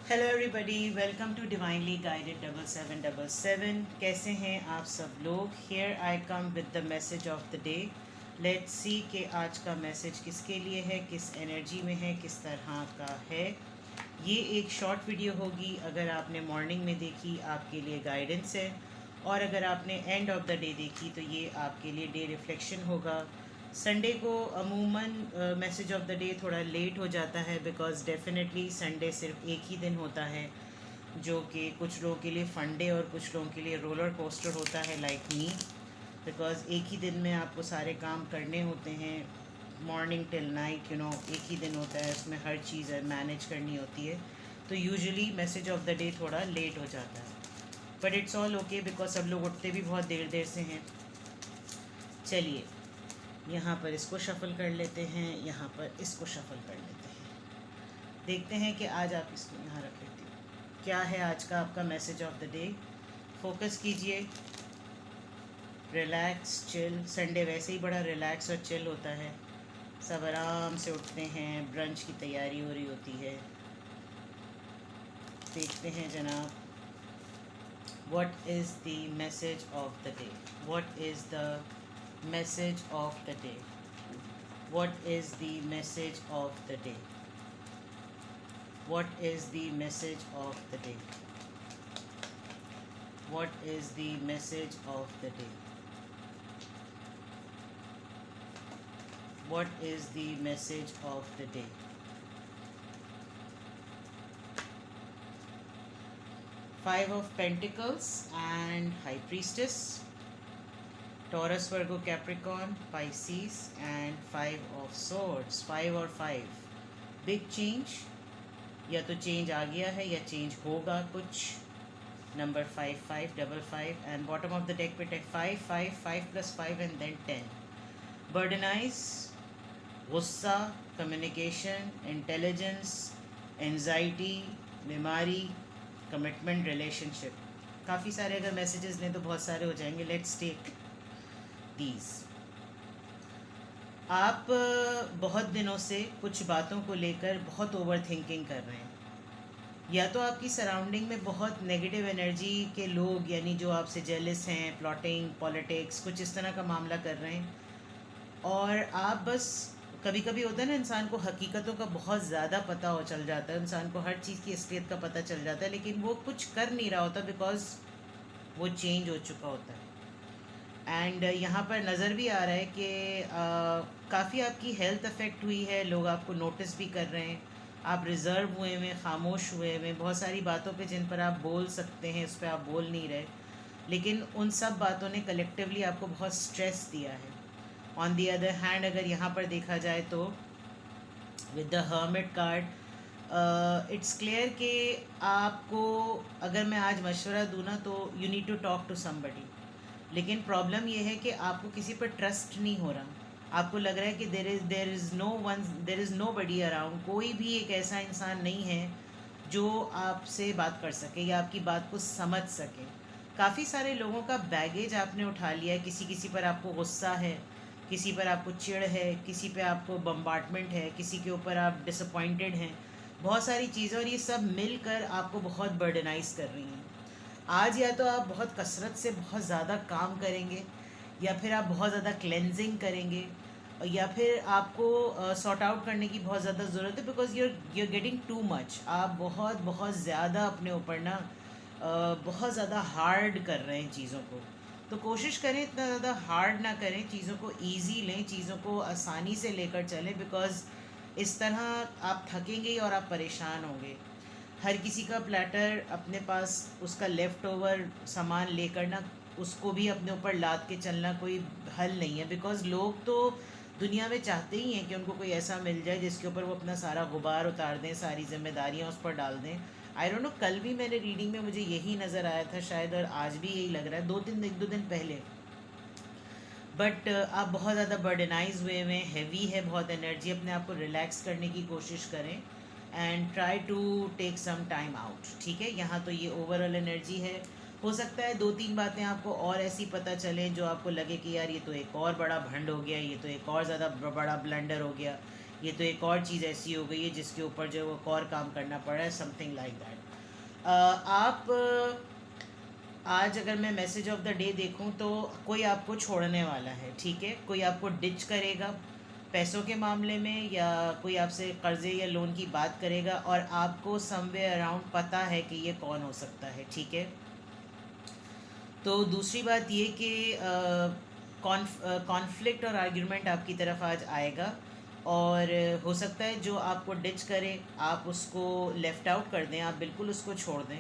Hello everybody, welcome to divinely guided 7777। कैसे हैं आप सब लोग? Here I come with the message of the day. Let's see कि आज का मैसेज किसके लिए है, किस एनर्जी में है, किस तरह का है। ये एक शॉर्ट वीडियो होगी। अगर आपने मॉर्निंग में देखी आपके लिए गाइडेंस है, और अगर आपने एंड ऑफ द डे देखी तो ये आपके लिए डे रिफ्लेक्शन होगा। संडे को अमूमन मैसेज ऑफ द डे थोड़ा लेट हो जाता है, बिकॉज़ डेफिनेटली संडे सिर्फ एक ही दिन होता है जो कि कुछ लोगों के लिए फन डे और कुछ लोगों के लिए रोलर कोस्टर होता है, लाइक मी। बिकॉज़ एक ही दिन में आपको सारे काम करने होते हैं, मॉर्निंग टिल नाइट, एक ही दिन होता है, उसमें हर चीज़ मैनेज करनी होती है। तो usually message of the day थोड़ा लेट हो जाता है, but it's all okay because सब लोग उठते भी बहुत देर देर से हैं। चलिए, यहाँ पर इसको शफ़ल कर लेते हैं, यहाँ पर इसको शफ़ल कर लेते हैं। देखते हैं कि आज आप इसको यहाँ रख लेते हो। क्या है आज का आपका message of the day? Focus कीजिए। Relax, chill. संडे वैसे ही बड़ा रिलैक्स और चिल होता है। सब आराम से उठते हैं, ब्रंच की तैयारी हो रही होती है। देखते हैं जनाब, what is the message of the day? What is the message of the day? What is the message of the day? What is the message of the day? What is the message of the day? What is the message of the day? Five of Pentacles and High Priestess, Taurus, Virgo, Capricorn, Pisces and Five of Swords. 5 और 5, big change. या तो change आ गया है या change होगा कुछ। Number 5 5 5 5 and bottom of the deck पे 5 5 5 + 5 and then 10। बर्डनाइज, गुस्सा, कम्युनिकेशन, इंटेलिजेंस, एंजाइटी, बीमारी, कमिटमेंट, रिलेशनशिप। काफ़ी सारे अगर मैसेजेस लें तो बहुत सारे हो जाएंगे। Let's take these. आप बहुत दिनों से कुछ बातों को लेकर बहुत ओवर थिंकिंग कर रहे हैं, या तो आपकी सराउंडिंग में बहुत नेगेटिव एनर्जी के लोग, यानी जो आपसे जेलस हैं, प्लॉटिंग, पॉलिटिक्स, कुछ इस तरह का मामला कर रहे हैं। और आप बस, कभी कभी होता है ना, इंसान को हकीकतों का बहुत ज़्यादा पता हो चल जाता है, इंसान को हर चीज़ की असलियत का पता चल जाता है, लेकिन वो कुछ कर नहीं रहा होता बिकॉज वो चेंज हो चुका होता है। एंड यहाँ पर नज़र भी आ रहा है कि काफ़ी आपकी हेल्थ अफेक्ट हुई है, लोग आपको नोटिस भी कर रहे हैं। आप रिज़र्व हुए हुए, खामोश हुए हुए, बहुत सारी बातों पे जिन पर आप बोल सकते हैं उस पर आप बोल नहीं रहे, लेकिन उन सब बातों ने कलेक्टिवली आपको बहुत स्ट्रेस दिया है। ऑन दी अदर हैंड, अगर यहाँ पर देखा जाए तो with the hermit card it's clear कि आपको, अगर मैं आज मशवरा दूँ ना, तो you need to talk to somebody. लेकिन प्रॉब्लम ये है कि आपको किसी पर ट्रस्ट नहीं हो रहा। आपको लग रहा है कि there is nobody around. कोई भी एक ऐसा इंसान नहीं है जो आपसे बात कर सके या आपकी बात को समझ सके। काफ़ी सारे लोगों का बैगेज आपने उठा लिया है। किसी किसी पर आपको गुस्सा है, किसी पर आपको चिढ़ है, किसी पे आपको बम्बार्टमेंट है, किसी के ऊपर आप डिसअपॉइंटेड हैं। बहुत सारी चीज़ें, और ये सब मिलकर आपको बहुत बर्डनाइज कर रही हैं। आज या तो आप बहुत कसरत से बहुत ज़्यादा काम करेंगे, या फिर आप बहुत ज़्यादा क्लेंजिंग करेंगे, या फिर आपको सॉर्ट आउट करने की बहुत ज़्यादा ज़रूरत है, because you're getting too much. आप बहुत बहुत ज़्यादा अपने ऊपर ना बहुत ज़्यादा हार्ड कर रहे हैं चीज़ों को। तो कोशिश करें इतना ज़्यादा हार्ड ना करें, चीज़ों को ईजी लें, चीज़ों को आसानी से लेकर चलें, बिकॉज इस तरह आप थकेंगे ही और आप परेशान होंगे। हर किसी का प्लेटर अपने पास, उसका लेफ़्ट ओवर सामान लेकर ना उसको भी अपने ऊपर लाद के चलना कोई हल नहीं है, बिकॉज़ लोग तो दुनिया में चाहते ही हैं कि उनको कोई ऐसा मिल जाए जिसके ऊपर वो अपना सारा गुबार उतार दें, सारी जिम्मेदारियां उस पर डाल दें। आई डोंट नो, कल भी मैंने रीडिंग में मुझे यही नज़र आया था शायद, और आज भी यही लग रहा है, एक दो दिन पहले। बट आप बहुत ज़्यादा बर्डनाइज हुए हुए, हैवी है बहुत एनर्जी। अपने आप को रिलैक्स करने की कोशिश करें and try to take some time out. ठीक है, यहाँ तो ये ओवरऑल एनर्जी है। हो सकता है 2-3 बातें आपको और ऐसी पता चलें जो आपको लगे कि यार ये तो एक और बड़ा भंड हो गया, ये तो एक और ज़्यादा बड़ा ब्लंडर हो गया, ये तो एक और चीज़ ऐसी हो गई है जिसके ऊपर जो है वो और काम करना पड़ रहा है, समथिंग लाइक दैट। आप आज अगर मैं मैसेज ऑफ द डे देखूं तो कोई आपको छोड़ने वाला है, ठीक है, कोई आपको डिच करेगा पैसों के मामले में, या कोई आपसे कर्जे या लोन की बात करेगा और आपको समवेयर अराउंड पता है कि ये कौन हो सकता है, ठीक है। तो दूसरी बात ये कि कॉन्फ्लिक्ट और आर्ग्यूमेंट आपकी तरफ आज आएगा, और हो सकता है जो आपको डिच करे आप उसको लेफ़्ट आउट कर दें, आप बिल्कुल उसको छोड़ दें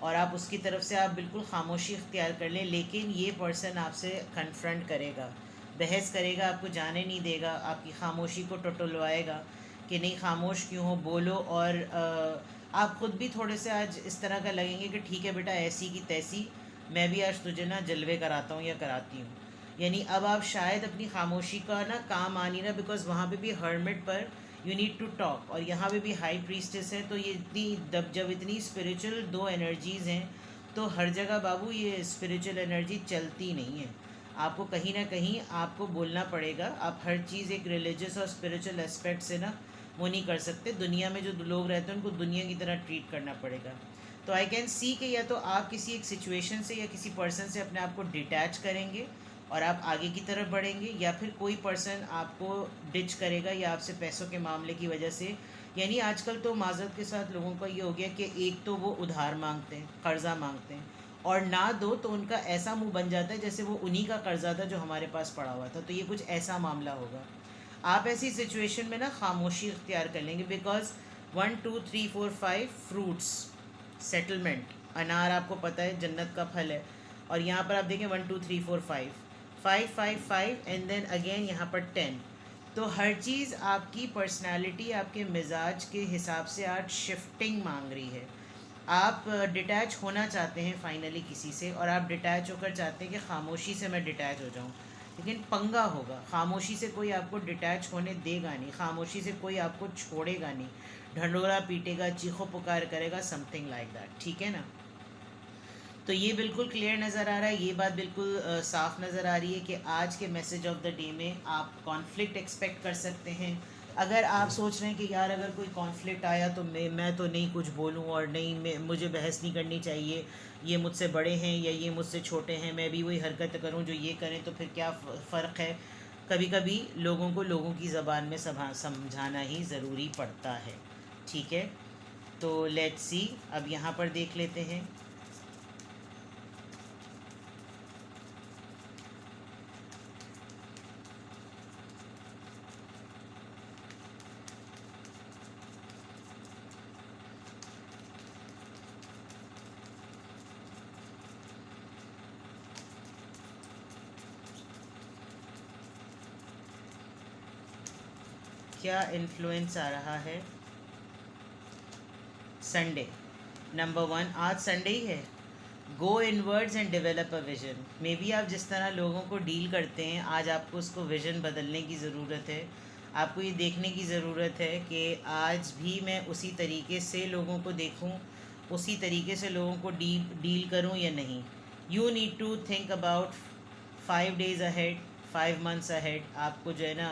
और आप उसकी तरफ से आप बिल्कुल खामोशी इख्तियार कर लें, लेकिन ये पर्सन आपसे कन्फ्रंट करेगा, बहस करेगा, आपको जाने नहीं देगा, आपकी खामोशी को टटोलवाएगा कि नहीं खामोश क्यों हो, बोलो। और आप ख़ुद भी थोड़े से आज इस तरह का लगेंगे कि ठीक है बेटा, ऐसी की तैसी, मैं भी आज तुझे ना जलवे कराता हूँ या कराती हूँ। यानी अब आप शायद अपनी खामोशी का ना काम आ नहीं रहा, बिकॉज वहाँ पे भी हर्मिट पर यू नीड टू टॉक, और यहाँ पे भी हाई प्रीस्टेस है। तो ये इतनी जब इतनी स्पिरिचुअल दो एनर्जीज़ हैं तो हर जगह बाबू ये स्पिरिचुअल एनर्जी चलती नहीं है, आपको कहीं ना कहीं आपको बोलना पड़ेगा। आप हर चीज़ एक रिलीजियस और स्पिरिचुअल एस्पेक्ट से ना वो नहीं कर सकते। दुनिया में जो लोग रहते हैं उनको दुनिया की तरह ट्रीट करना पड़ेगा। तो आई कैन सी कि या तो आप किसी एक सिचुएशन से या किसी पर्सन से अपने आप को डिटैच करेंगे और आप आगे की तरफ बढ़ेंगे, या फिर कोई पर्सन आपको डिच करेगा या आपसे पैसों के मामले की वजह से। यानी आजकल तो माज़रत के साथ लोगों का ये हो गया कि एक तो वो उधार मांगते हैं, कर्ज़ा मांगते हैं, और ना दो तो उनका ऐसा मुंह बन जाता है जैसे वो उन्हीं का कर्ज़ा था जो हमारे पास पड़ा हुआ था। तो ये कुछ ऐसा मामला होगा। आप ऐसी सिचुएशन में ना खामोशी इख्तियार कर लेंगे, बिकॉज 1 2 3 4 5 फ्रूट्स सेटलमेंट, अनार आपको पता है जन्नत का फल है, और यहाँ पर आप देखें 1 2 3 4 5 5 5 5 एंड देन अगेन यहाँ पर 10। तो हर चीज़ आपकी पर्सनालिटी, आपके मिजाज के हिसाब से आज शिफ्टिंग मांग रही है। आप डिटैच होना चाहते हैं फाइनली किसी से, और आप डिटैच होकर चाहते हैं कि खामोशी से मैं डिटैच हो जाऊं, लेकिन पंगा होगा। खामोशी से कोई आपको डिटैच होने देगा नहीं, खामोशी से कोई आपको छोड़ेगा नहीं, ढंडोरा पीटेगा, चीखो पुकार करेगा, समथिंग लाइक दैट, ठीक है ना। तो ये बिल्कुल क्लियर नज़र आ रहा है, ये बात बिल्कुल साफ़ नज़र आ रही है कि आज के मैसेज ऑफ द डे में आप कॉन्फ्लिक्ट एक्सपेक्ट कर सकते हैं। अगर आप सोच रहे हैं कि यार अगर कोई कॉन्फ्लिक्ट आया तो मैं तो नहीं कुछ बोलूं, और नहीं मुझे बहस नहीं करनी चाहिए, ये मुझसे बड़े हैं या ये मुझसे छोटे हैं, मैं भी वही हरकत करूं जो ये करें, तो फिर क्या फ़र्क है। कभी कभी लोगों को लोगों की ज़बान में समझाना ही ज़रूरी पड़ता है, ठीक है। तो लेट्स सी, अब यहाँ पर देख लेते हैं। क्या इन्फ्लुएंस आ रहा है। संडे नंबर 1, आज संडे ही है। Go inwards and develop a vision. May be आप जिस तरह लोगों को डील करते हैं, आज आपको उसको विज़न बदलने की ज़रूरत है। आपको ये देखने की ज़रूरत है कि आज भी मैं उसी तरीके से लोगों को देखूं, उसी तरीके से लोगों को डील करूं या नहीं। You need to think about 5 days ahead, 5 months ahead. आपको जो है ना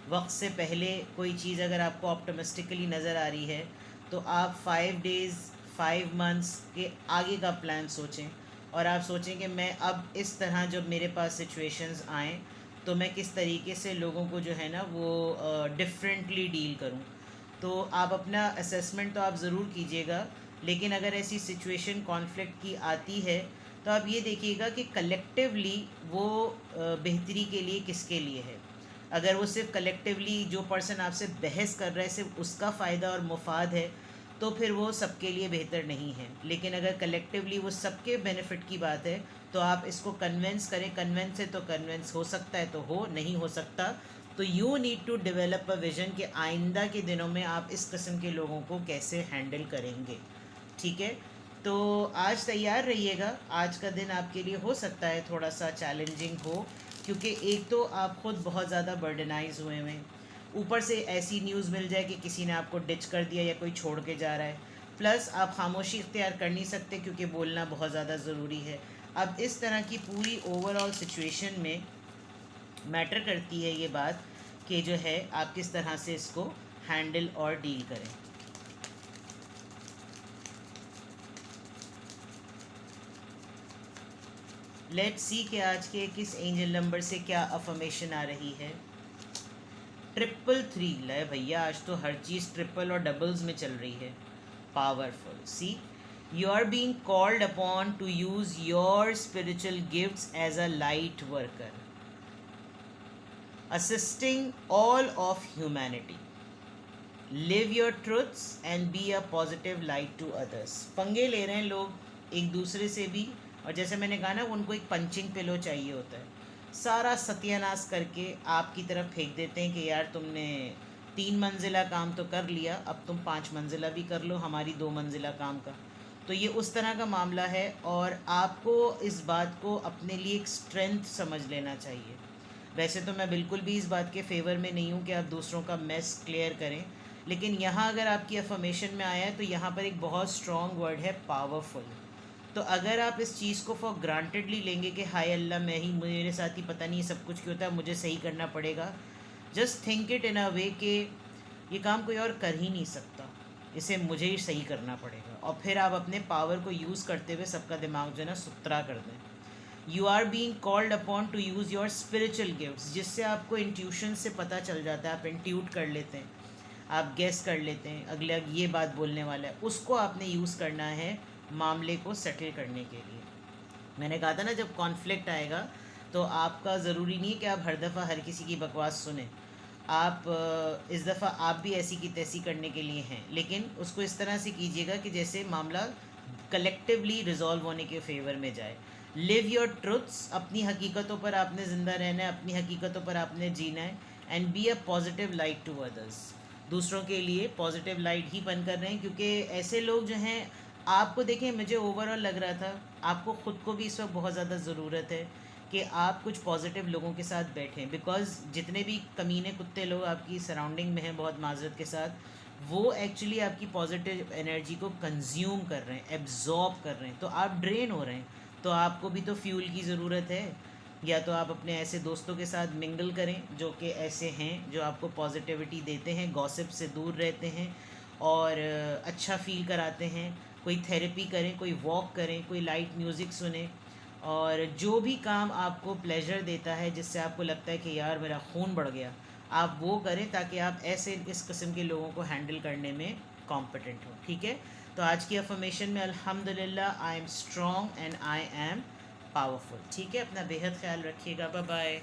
वक्त से पहले कोई चीज़ अगर आपको ऑप्टिमिस्टिकली नज़र आ रही है तो आप 5 डेज़ 5 मंथ्स के आगे का प्लान सोचें, और आप सोचें कि मैं अब इस तरह जब मेरे पास सिचुएशंस आएँ तो मैं किस तरीके से लोगों को जो है ना वो डिफरेंटली डील करूं। तो आप अपना असेसमेंट तो आप ज़रूर कीजिएगा, लेकिन अगर ऐसी सिचुएशन कॉन्फ्लिक्ट की आती है तो आप ये देखिएगा कि कलेक्टिवली वो बेहतरी के लिए किसके लिए है। अगर वो सिर्फ कलेक्टिवली जो पर्सन आपसे बहस कर रहा है सिर्फ उसका फ़ायदा और मुफाद है तो फिर वो सबके लिए बेहतर नहीं है। लेकिन अगर कलेक्टिवली वो सबके बेनिफिट की बात है तो आप इसको कन्वेंस करें। कन्वेंस है तो कन्वेंस हो सकता है तो हो, नहीं हो सकता तो you need to develop a vision कि आइंदा के दिनों में आप इस किस्म के लोगों को कैसे हैंडल करेंगे, ठीक है। तो आज तैयार रहिएगा, आज का दिन आपके लिए हो सकता है थोड़ा सा चैलेंजिंग हो, क्योंकि एक तो आप ख़ुद बहुत ज़्यादा बर्डनाइज हुए हैं, ऊपर से ऐसी न्यूज़ मिल जाए कि किसी ने आपको डिच कर दिया या कोई छोड़ के जा रहा है, प्लस आप खामोशी इख्तियार कर नहीं सकते क्योंकि बोलना बहुत ज़्यादा ज़रूरी है। अब इस तरह की पूरी ओवरऑल सिचुएशन में मैटर करती है ये बात कि जो है आप किस तरह से इसको हैंडल और डील करें। लेट्स सी कि आज के किस एंजल नंबर से क्या अफर्मेशन आ रही है। 333 ले भैया, आज तो हर चीज़ ट्रिपल और डबल्स में चल रही है। Powerful. See, you are being called upon to use your spiritual gifts as a light worker, assisting all of humanity. Live your truths and be a positive light to others. पंगे ले रहे हैं लोग एक दूसरे से भी, और जैसे मैंने कहा ना, उनको एक पंचिंग पिलो चाहिए होता है। सारा सत्यानाश करके आपकी तरफ फेंक देते हैं कि यार तुमने 3 मंजिला काम तो कर लिया, अब तुम 5 मंजिला भी कर लो हमारी 2 मंजिला काम का। तो ये उस तरह का मामला है, और आपको इस बात को अपने लिए एक स्ट्रेंथ समझ लेना चाहिए। वैसे तो मैं बिल्कुल भी इस बात के फेवर में नहीं हूँ कि आप दूसरों का मेस क्लियर करें, लेकिन यहाँ अगर आपकी अफर्मेशन में आया है तो यहाँ पर एक बहुत स्ट्रॉन्ग वर्ड है, पावरफुल। तो अगर आप इस चीज़ को फॉर ग्रांटेडली लेंगे कि हाय अल्लाह, मैं ही, मेरे साथ ही पता नहीं सब कुछ क्यों होता है, मुझे सही करना पड़ेगा, जस्ट थिंक इट इन अ वे कि ये काम कोई और कर ही नहीं सकता, इसे मुझे ही सही करना पड़ेगा, और फिर आप अपने पावर को यूज़ करते हुए सबका दिमाग जो है ना सुतरा कर दें। You are being called upon to use your spiritual gifts, जिससे आपको इंट्यूशन से पता चल जाता है, आप इंट्यूट कर लेते हैं, आप गेस कर लेते हैं अगले ये बात बोलने वाला है, उसको आपने यूज़ करना है मामले को सेटल करने के लिए। मैंने कहा था ना, जब कॉन्फ्लिक्ट आएगा तो आपका ज़रूरी नहीं है कि आप हर दफ़ा हर किसी की बकवास सुने। आप इस दफ़ा आप भी ऐसी की तैसी करने के लिए हैं, लेकिन उसको इस तरह से कीजिएगा कि जैसे मामला कलेक्टिवली रिजॉल्व होने के फेवर में जाए। लिव योर ट्रुथ्स, अपनी हकीकतों पर आपने ज़िंदा रहना है, अपनी हकीकतों पर आपने जीना है, and be a positive light to others. दूसरों के लिए पॉजिटिव लाइट ही बन कर रहे हैं, क्योंकि ऐसे लोग जो हैं, आपको देखें, मुझे ओवरऑल लग रहा था आपको ख़ुद को भी इस वक्त बहुत ज़्यादा ज़रूरत है कि आप कुछ पॉजिटिव लोगों के साथ बैठें, बिकॉज़ जितने भी कमीने कुत्ते लोग आपकी सराउंडिंग में हैं, बहुत माजरत के साथ, वो एक्चुअली आपकी पॉजिटिव एनर्जी को कंज्यूम कर रहे हैं, एब्जॉर्ब कर रहे हैं, तो आप ड्रेन हो रहे हैं। तो आपको भी तो फ्यूल की ज़रूरत है, या तो आप अपने ऐसे दोस्तों के साथ मिंगल करें जो कि ऐसे हैं, जो आपको पॉजिटिविटी देते हैं, गॉसिप से दूर रहते हैं और अच्छा फील कराते हैं। कोई थेरेपी करें, कोई वॉक करें, कोई लाइट म्यूज़िक सुने, और जो भी काम आपको प्लेजर देता है, जिससे आपको लगता है कि यार मेरा खून बढ़ गया, आप वो करें, ताकि आप ऐसे इस किस्म के लोगों को हैंडल करने में कॉम्पिटेंट हो। ठीक है, तो आज की अफर्मेशन में अल्हम्दुलिल्लाह, I am strong and I am powerful. ठीक है, अपना बेहद ख्याल रखिएगा। Bye bye.